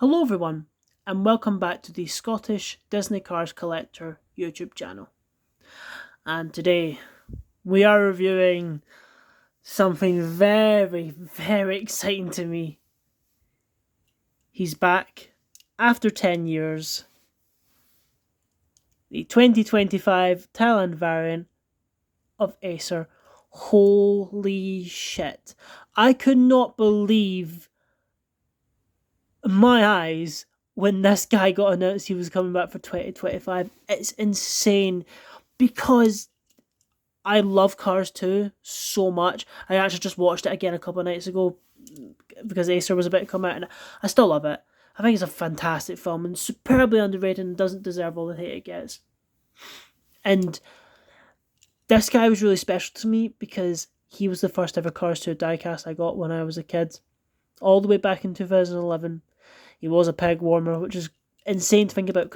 Hello everyone, and welcome back to the Scottish Disney Cars Collector YouTube channel. And today we are reviewing something very, very exciting to me. He's back after 10 years. The 2025 Thailand variant of Acer. Holy shit. I could not believe my eyes when this guy got announced he was coming back for 2025. It's insane because I love Cars 2 so much. I actually just watched it again a couple of nights ago because Acer was about to come out, and I still love it. I think it's a fantastic film and superbly underrated and doesn't deserve all the hate it gets. And this guy was really special to me because he was the first ever Cars 2 diecast I got when I was a kid, all the way back in 2011. He was a peg warmer, which is insane to think about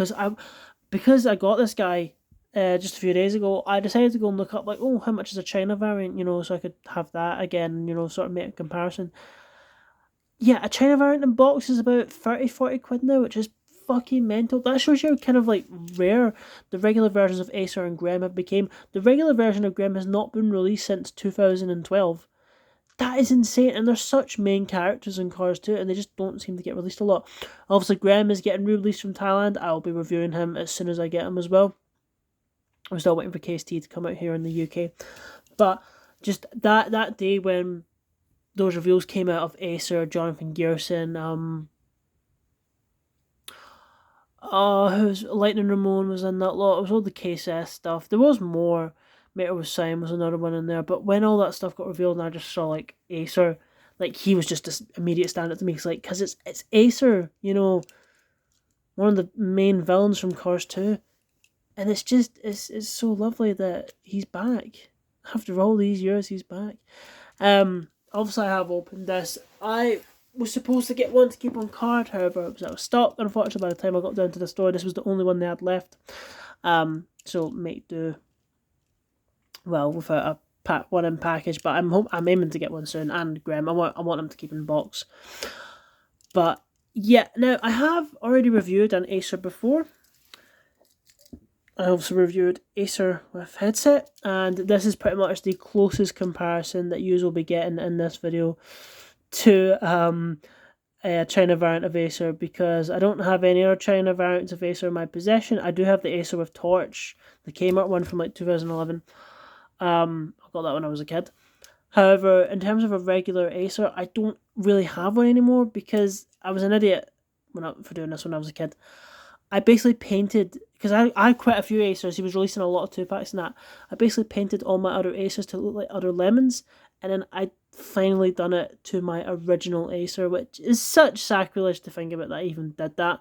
because I got this guy just a few days ago. I decided to go and look up how much is a China variant, so I could have that again, sort of make a comparison. Yeah, a China variant in box is about 30-40 quid now, which is fucking mental. That shows you how kind of rare the regular versions of Acer and Graham have become. The regular version of Graham has not been released since 2012. That is insane, and they're such main characters in Cars 2, and they just don't seem to get released a lot. Obviously, Graham is getting re-released from Thailand. I'll be reviewing him as soon as I get him as well. I'm still waiting for KST to come out here in the UK. But just that day when those reveals came out of Acer, Jonathan Gearson, who's Lightning Ramon was in that lot. It was all the KSS stuff. There was more. Meter with Sign was another one in there. But when all that stuff got revealed and I just saw Acer, he was just this immediate standout to me. Because it's Acer, one of the main villains from Cars 2. And it's so lovely that he's back. After all these years, he's back. Obviously I have opened this. I was supposed to get one to keep on card, however, it was out of stock. Unfortunately, by the time I got down to the store, this was the only one they had left. So make do. Well, without one in package, but I'm aiming to get one soon. And Graham, I want them to keep in box. But yeah, now I have already reviewed an Acer before. I also reviewed Acer with headset, and this is pretty much the closest comparison that you will be getting in this video to a China variant of Acer, because I don't have any other China variants of Acer in my possession. I do have the Acer with Torch, the Kmart one from 2011. I got that when I was a kid. However, in terms of a regular Acer, I don't really have one anymore because I was an idiot for doing this when I was a kid. I basically painted, because I had quite a few Acers. He was releasing a lot of 2-packs and that. I basically painted all my other Acers to look like other lemons, and then I finally done it to my original Acer, which is such sacrilege to think about that I even did that.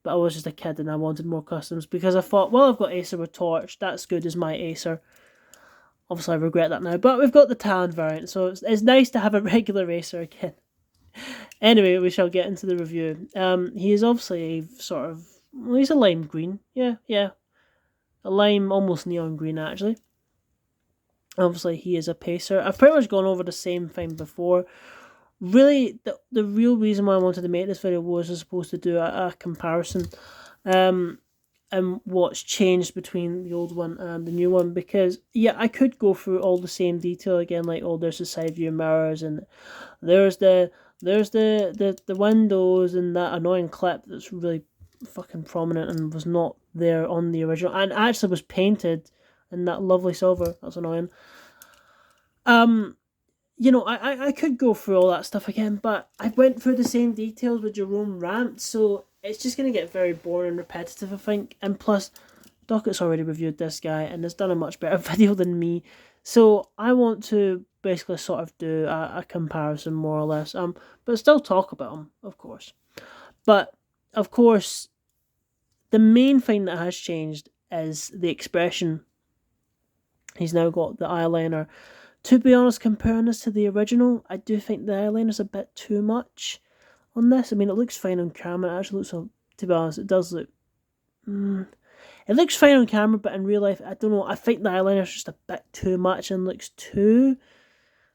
But I was just a kid and I wanted more customs because I thought, well, I've got Acer with Torch, that's good as my Acer. Obviously, I regret that now, but we've got the Talon variant, so it's nice to have a regular Acer again. Anyway, we shall get into the review. He is obviously he's a lime green. Yeah. A lime, almost neon green, actually. Obviously, he is a pacer. I've pretty much gone over the same thing before. Really, the real reason why I wanted to make this video was supposed to do a comparison. And what's changed between the old one and the new one, because yeah, I could go through all the same detail again, there's the side view mirrors and there's the windows and that annoying clip that's really fucking prominent and was not there on the original, and actually was painted in that lovely silver. That's annoying. I could go through all that stuff again, but I went through the same details with Jerome Rant, so it's just going to get very boring and repetitive, I think. And plus, Docket's already reviewed this guy and has done a much better video than me. So I want to basically sort of do a comparison, more or less. But still talk about him, of course. But, of course, the main thing that has changed is the expression. He's now got the eyeliner. To be honest, comparing this to the original, I do think the eyeliner's a bit too much on this. I mean, it looks fine on camera. It actually looks, to be honest, it does look... It looks fine on camera, but in real life, I don't know. I think the eyeliner's just a bit too much and looks too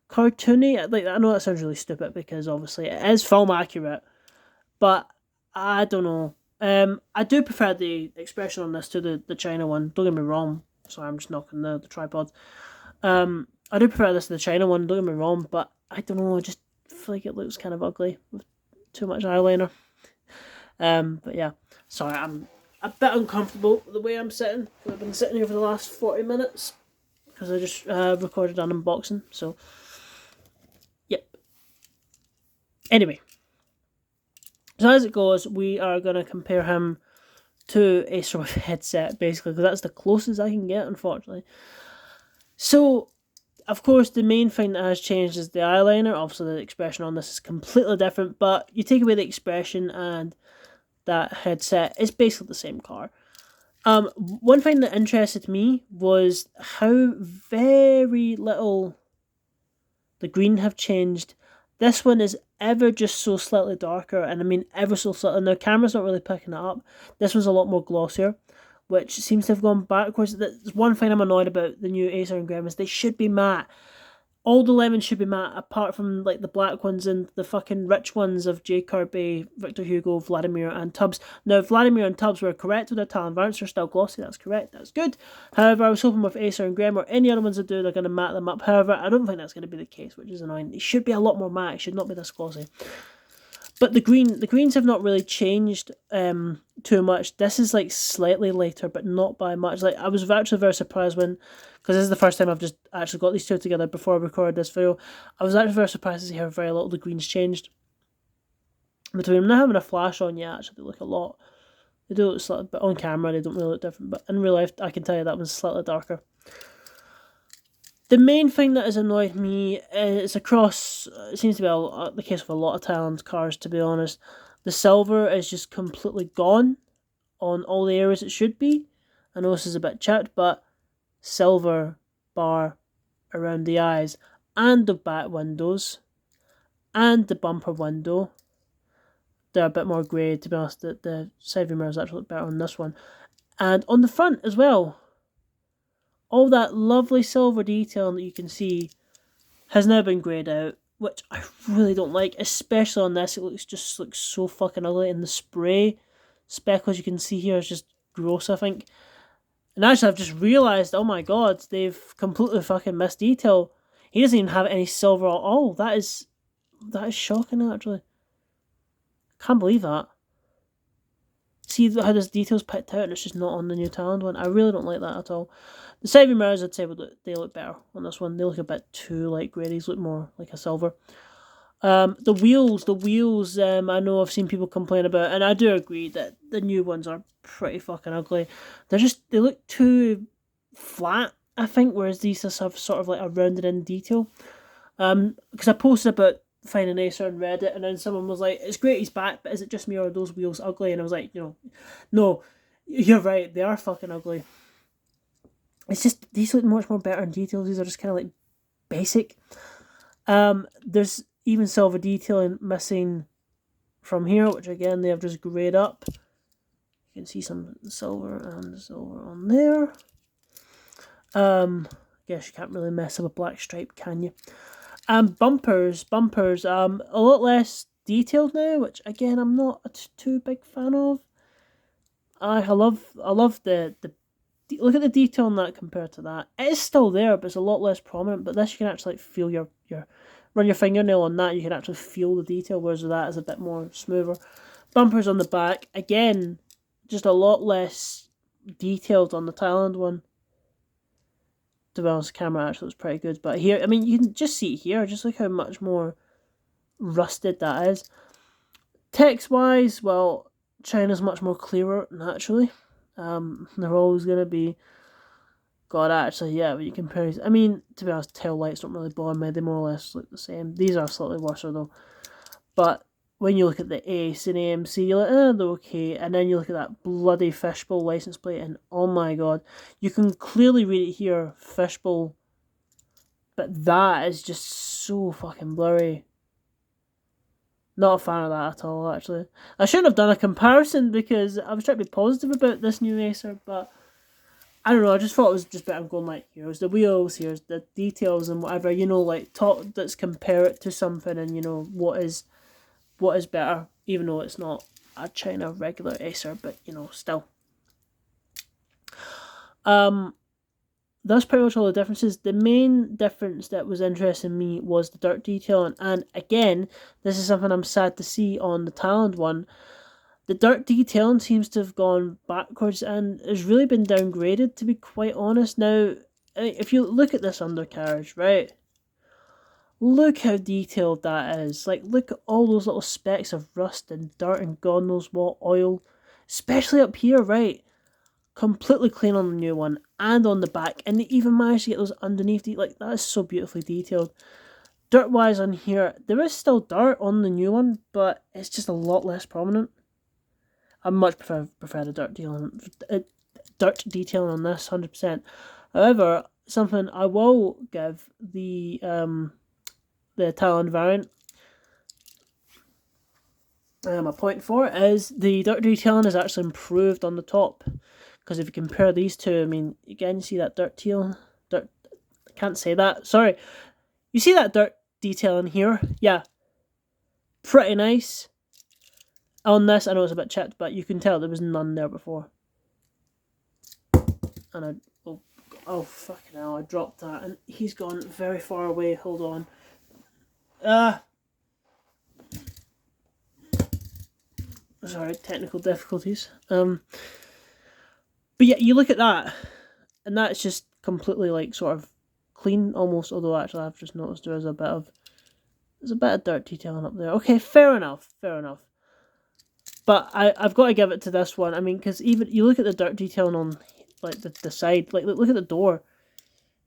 cartoony. I know that sounds really stupid because obviously it is film accurate, but I don't know. I do prefer the expression on this to the China one. Don't get me wrong. Sorry, I'm just knocking the tripod. I do prefer this to the China one. Don't get me wrong, but I don't know. I just feel like it looks kind of ugly with too much eyeliner. But yeah, sorry, I'm a bit uncomfortable with the way I'm sitting. I've been sitting here for the last 40 minutes because I just recorded an unboxing. So, yep. Anyway, so as it goes, we are going to compare him to Acer with headset, basically, because that's the closest I can get, unfortunately. So, of course, the main thing that has changed is the eyeliner. Obviously, the expression on this is completely different, but you take away the expression and that headset, it's basically the same car. One thing that interested me was how very little the green have changed. This one is ever just so slightly darker, and I mean ever so slightly. And the camera's not really picking it up. This one's a lot more glossier, which seems to have gone backwards. That's one thing I'm annoyed about the new Acer and Gremlins. They should be matte. All the lemons should be matte, apart from like the black ones and the fucking rich ones of J. Kirby, Victor Hugo, Vladimir, and Tubbs. Now, Vladimir and Tubbs were correct with their talent variants. They're still glossy. That's correct. That's good. However, I was hoping with Acer and Grem or any other ones that do, they're going to matte them up. However, I don't think that's going to be the case, which is annoying. They should be a lot more matte. It should not be this glossy. But the greens have not really changed too much. This is like slightly lighter, but not by much. Like I was actually very surprised when, because this is the first time I've just actually got these two together before I recorded this video. I was actually very surprised to see how very little the greens changed between them. Not having a flash on, yeah, actually they look a lot. They do look slightly, but on camera they don't really look different. But in real life, I can tell you that one's slightly darker. The main thing that has annoyed me is across, it seems to be the case with a lot of Thailand cars, to be honest. The silver is just completely gone on all the areas it should be. I know this is a bit chipped, but silver bar around the eyes and the back windows and the bumper window. They're a bit more grey, to be honest. The side view mirrors actually look better on this one. And on the front as well. All that lovely silver detailing that you can see has now been greyed out, which I really don't like, especially on this. It looks so fucking ugly, and the spray speckles you can see here is just gross, I think. And actually, I've just realised, oh my god, they've completely fucking missed detail. He doesn't even have any silver at all. That is shocking, actually. Can't believe that. See how this detail's picked out and it's just not on the new Thailand one? I really don't like that at all. The side view mirrors, I'd say, they look better on this one. They look a bit too light grey. These look more like a silver. The wheels, I know I've seen people complain about, and I do agree that the new ones are pretty fucking ugly. They look too flat, I think, whereas these just have sort of like a rounded in detail. Because I posted about finding Acer on Reddit, and then someone was like, it's great he's back, but is it just me or are those wheels ugly? And I was like, no, you're right, they are fucking ugly. It's just, these look much more better in details. These are just kind of like basic. There's even silver detailing missing from here, which again they have just greyed up. You can see some silver and silver on there. I guess you can't really mess up a black stripe, can you? Bumpers, a lot less detailed now, which again I'm not a too big fan of. I love the look at the detail on that compared to that. It is still there, but it's a lot less prominent. But this you can actually feel run your fingernail on that, you can actually feel the detail, whereas that is a bit more smoother. Bumpers on the back, again, just a lot less detailed on the Thailand one. To be honest, the camera actually looks pretty good. But here, I mean, you can just see it here. Just look how much more rusted that is. Text-wise, well, China's much more clearer, naturally. They're always going to be... God, actually, yeah, when you compare these... I mean, to be honest, tail lights don't really bother me. They more or less look the same. These are slightly worse, though. But when you look at the Ace and AMC, you're like, they're okay. And then you look at that bloody fishbowl license plate, and oh my god, you can clearly read it here, fishbowl. But that is just so fucking blurry. Not a fan of that at all, actually. I shouldn't have done a comparison because I was trying to be positive about this new Acer, but I don't know, I just thought it was just better going like, here's the wheels, here's the details and whatever, like, let's compare it to something and, what is better, even though it's not a China regular Acer, but you know, still. That's pretty much all the differences. The main difference that was interesting to me was the dirt detailing, and again, this is something I'm sad to see on the Thailand one. The dirt detailing seems to have gone backwards and has really been downgraded, to be quite honest. Now, if you look at this undercarriage, right? Look how detailed that is. Like, look at all those little specks of rust and dirt and God knows what oil. Especially up here, right? Completely clean on the new one and on the back. And they even managed to get those underneath. Like, that is so beautifully detailed. Dirt-wise on here, there is still dirt on the new one, but it's just a lot less prominent. I much prefer the dirt detailing on this, 100%. However, something I will give the Thailand variant a point for is the dirt detailing is actually improved on the top. Because if you compare these two, I mean, again, you see that dirt, I can't say that, sorry. You see that dirt detailing here? Yeah. Pretty nice. On this, I know it's a bit chipped, but you can tell there was none there before. And oh fucking hell, I dropped that, and he's gone very far away, hold on. Sorry, technical difficulties. But yeah, you look at that, and that's just completely like sort of clean almost, although actually I've just noticed there's a bit of dirt detailing up there. Okay, fair enough. But I've got to give it to this one. I mean, because even you look at the dirt detailing on like the side, like look at the door.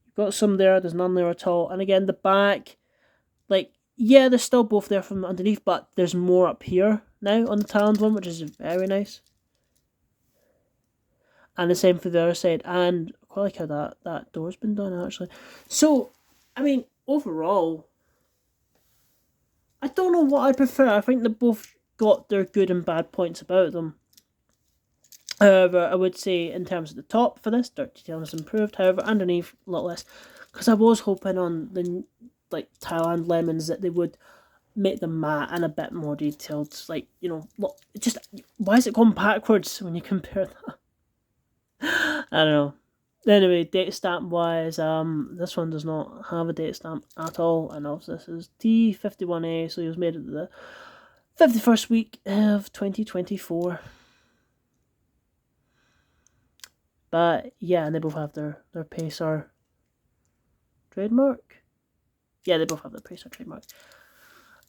You've got some there. There's none there at all. And again, the back, like yeah, they're still both there from underneath, but there's more up here now on the Thailand one, which is very nice. And the same for the other side. And I quite like how that door's been done actually. So, I mean, overall, I don't know what I prefer. I think they both got their good and bad points about them. However, I would say in terms of the top for this, dirt detailing is improved. However, underneath a lot less, because I was hoping on the like Thailand lemons that they would make them matte and a bit more detailed. Like, you know, look, just why is it going backwards when you compare that? I don't know. Anyway, date stamp wise, this one does not have a date stamp at all. And also this is T51A, so he was made at the 51st week of 2024. But yeah, and they both have their Pacer trademark. Yeah, they both have their Pacer trademark.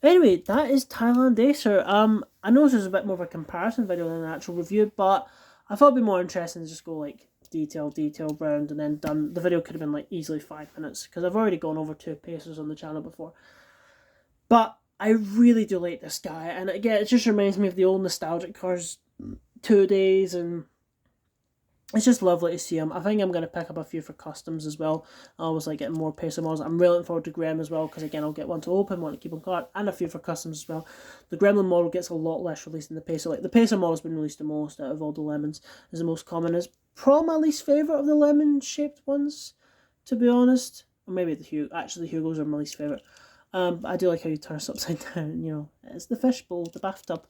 Anyway, that is Thailand Acer. I know this is a bit more of a comparison video than an actual review, but I thought it'd be more interesting to just go like detail round and then done. The video could have been like easily 5 minutes because I've already gone over 2 Pacers on the channel before. But I really do like this guy, and again, it just reminds me of the old nostalgic cars 2 days, and it's just lovely to see him. I think I'm going to pick up a few for customs as well. I always like getting more Pacer models. I'm really looking forward to Graham as well, because again, I'll get one to open, one to keep on cart, and a few for customs as well. The Gremlin model gets a lot less released than the Pacer. Like, the Pacer model's been released the most out of all the lemons. Is the most common. Is probably my least favourite of the lemon-shaped ones, to be honest. Or maybe the Hugos are my least favourite. I do like how you turn us upside down, you know. It's the fishbowl, the bathtub.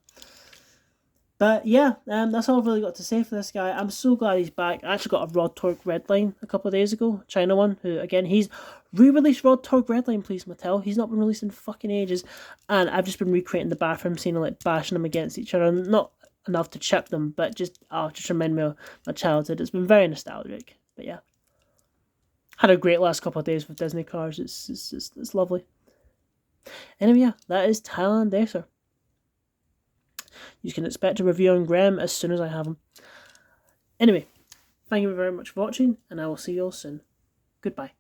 But yeah, that's all I've really got to say for this guy. I'm so glad he's back. I actually got a Rod Torque Redline a couple of days ago, China one, who again, he's re-released Rod Torque Redline, please Mattel. He's not been released in fucking ages. And I've just been recreating the bathroom scene and like bashing them against each other. Not enough to chip them, but just remind me of my childhood. It's been very nostalgic. But yeah. Had a great last couple of days with Disney cars. It's lovely. Anyway, yeah, that is Thailand Acer. You can expect a review on Graham as soon as I have him. Anyway, thank you very much for watching, and I will see you all soon. Goodbye.